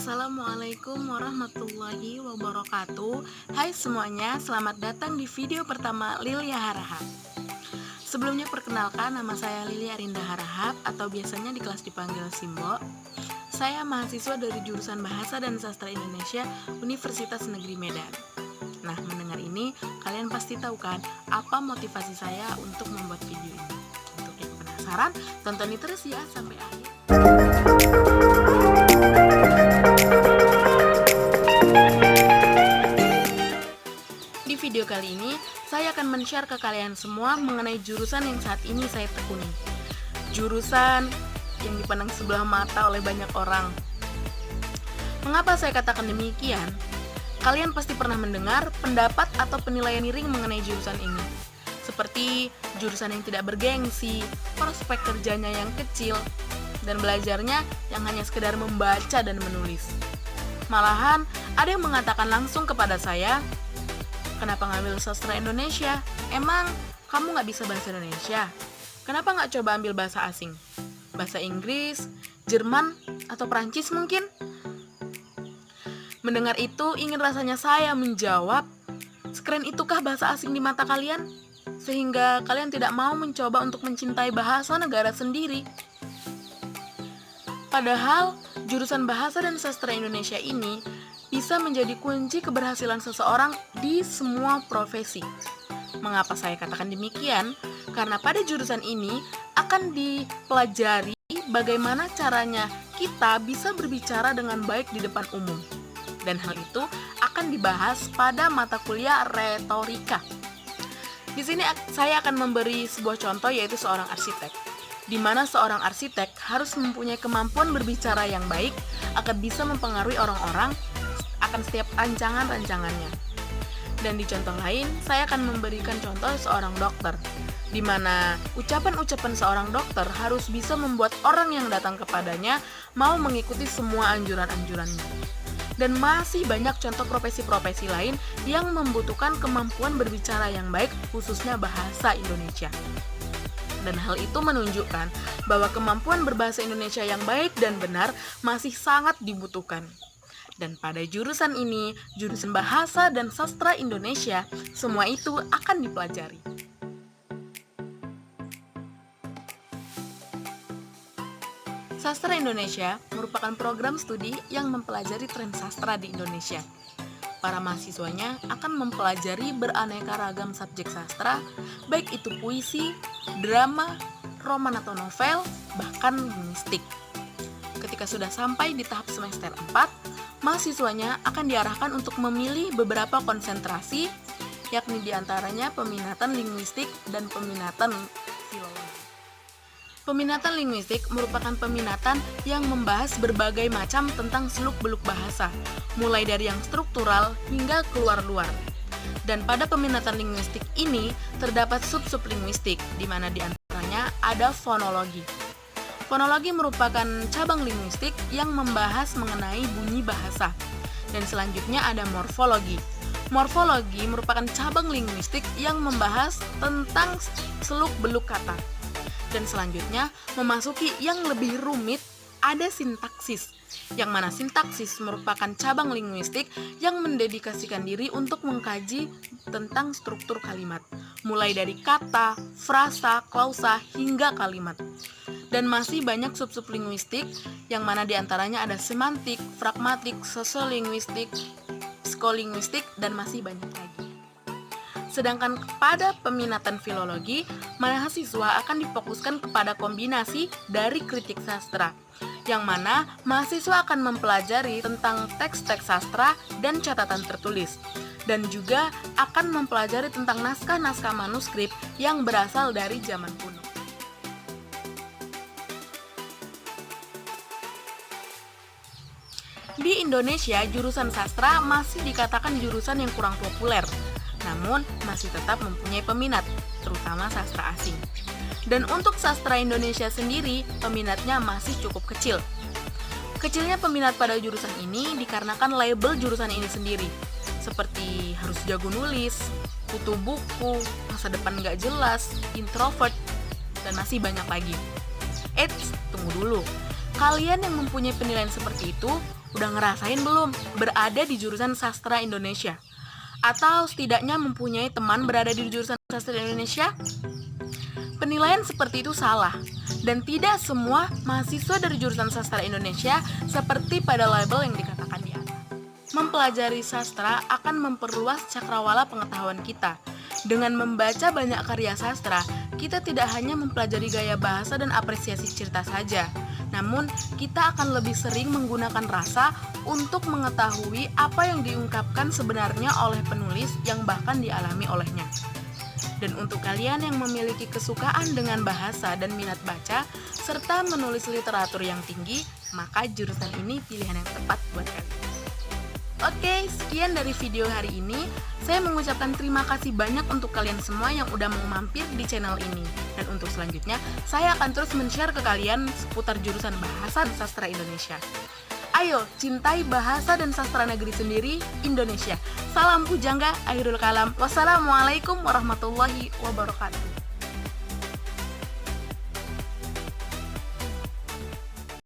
Assalamualaikum warahmatullahi wabarakatuh. Hai semuanya, selamat datang di video pertama Lilia Harahap. Sebelumnya perkenalkan, nama saya Lilia Arinda Harahap atau biasanya di kelas dipanggil Simbo. Saya mahasiswa dari jurusan Bahasa dan Sastra Indonesia Universitas Negeri Medan. Nah, mendengar ini, kalian pasti tahu kan apa motivasi saya untuk membuat video ini. Untuk yang penasaran, tonton terus ya sampai akhir. Di video kali ini, saya akan men-share ke kalian semua mengenai jurusan yang saat ini saya tekuni. Jurusan yang dipandang sebelah mata oleh banyak orang. Mengapa saya katakan demikian? Kalian pasti pernah mendengar pendapat atau penilaian miring mengenai jurusan ini. Seperti jurusan yang tidak bergengsi, prospek kerjanya yang kecil, dan belajarnya yang hanya sekedar membaca dan menulis. Malahan, ada yang mengatakan langsung kepada saya, "Kenapa ngambil sastra Indonesia? Emang kamu nggak bisa bahasa Indonesia? Kenapa nggak coba ambil bahasa asing? Bahasa Inggris, Jerman, atau Perancis mungkin?" Mendengar itu, ingin rasanya saya menjawab, "Sekeren itukah bahasa asing di mata kalian? Sehingga kalian tidak mau mencoba untuk mencintai bahasa negara sendiri." Padahal, jurusan Bahasa dan Sastra Indonesia ini bisa menjadi kunci keberhasilan seseorang di semua profesi. Mengapa saya katakan demikian? Karena pada jurusan ini akan dipelajari bagaimana caranya kita bisa berbicara dengan baik di depan umum. Dan hal itu akan dibahas pada mata kuliah retorika. Di sini saya akan memberi sebuah contoh, yaitu seorang arsitek, di mana seorang arsitek harus mempunyai kemampuan berbicara yang baik agar bisa mempengaruhi orang-orang akan setiap rancangan-rancangannya. Dan di contoh lain, saya akan memberikan contoh seorang dokter, di mana ucapan-ucapan seorang dokter harus bisa membuat orang yang datang kepadanya mau mengikuti semua anjuran-anjurannya. Dan masih banyak contoh profesi-profesi lain yang membutuhkan kemampuan berbicara yang baik, khususnya bahasa Indonesia. Dan hal itu menunjukkan bahwa kemampuan berbahasa Indonesia yang baik dan benar masih sangat dibutuhkan. Dan pada jurusan ini, jurusan Bahasa dan Sastra Indonesia, semua itu akan dipelajari. Sastra Indonesia merupakan program studi yang mempelajari tren sastra di Indonesia. Para mahasiswanya akan mempelajari beraneka ragam subjek sastra, baik itu puisi, drama, roman atau novel, bahkan linguistik. Ketika sudah sampai di tahap semester 4, mahasiswanya akan diarahkan untuk memilih beberapa konsentrasi, yakni diantaranya peminatan linguistik dan peminatan filologi. Peminatan linguistik merupakan peminatan yang membahas berbagai macam tentang seluk-beluk bahasa, mulai dari yang struktural hingga keluar-luar. Dan pada peminatan linguistik ini terdapat sub-sub linguistik, di mana diantaranya ada fonologi. Fonologi merupakan cabang linguistik yang membahas mengenai bunyi bahasa. Dan selanjutnya ada morfologi. Morfologi merupakan cabang linguistik yang membahas tentang seluk-beluk kata. Dan selanjutnya memasuki yang lebih rumit, ada sintaksis, yang mana sintaksis merupakan cabang linguistik yang mendedikasikan diri untuk mengkaji tentang struktur kalimat, mulai dari kata, frasa, klausa, hingga kalimat. Dan masih banyak sub-sub linguistik, yang mana diantaranya ada semantik, pragmatik, sosiolinguistik, psikolinguistik, dan masih banyak lagi. Sedangkan pada peminatan filologi, mahasiswa akan difokuskan kepada kombinasi dari kritik sastra, yang mana mahasiswa akan mempelajari tentang teks-teks sastra dan catatan tertulis, dan juga akan mempelajari tentang naskah-naskah manuskrip yang berasal dari zaman kuno. Di Indonesia, jurusan sastra masih dikatakan jurusan yang kurang populer, namun masih tetap mempunyai peminat, terutama sastra asing. Dan untuk sastra Indonesia sendiri, peminatnya masih cukup kecil. Kecilnya peminat pada jurusan ini dikarenakan label jurusan ini sendiri, seperti harus jago nulis, kutu buku, masa depan nggak jelas, introvert, dan masih banyak lagi. Eits, tunggu dulu. Kalian yang mempunyai penilaian seperti itu, Udah ngerasain belum berada di jurusan sastra Indonesia? Atau setidaknya mempunyai teman berada di jurusan sastra Indonesia? Penilaian seperti itu salah, dan tidak semua mahasiswa dari jurusan sastra Indonesia seperti pada label yang dikatakan di atas. Mempelajari sastra akan memperluas cakrawala pengetahuan kita. Dengan membaca banyak karya sastra, kita tidak hanya mempelajari gaya bahasa dan apresiasi cerita saja, namun kita akan lebih sering menggunakan rasa untuk mengetahui apa yang diungkapkan sebenarnya oleh penulis yang bahkan dialami olehnya. Dan untuk kalian yang memiliki kesukaan dengan bahasa dan minat baca, serta menulis literatur yang tinggi, maka jurusan ini pilihan yang tepat buat kalian. Oke, sekian dari video hari ini. Saya mengucapkan terima kasih banyak untuk kalian semua yang udah mau mampir di channel ini. Dan untuk selanjutnya, saya akan terus men-share ke kalian seputar jurusan Bahasa dan Sastra Indonesia. Ayo, cintai bahasa dan sastra negeri sendiri, Indonesia. Salam pujangga, akhirul kalam. Wassalamualaikum warahmatullahi wabarakatuh.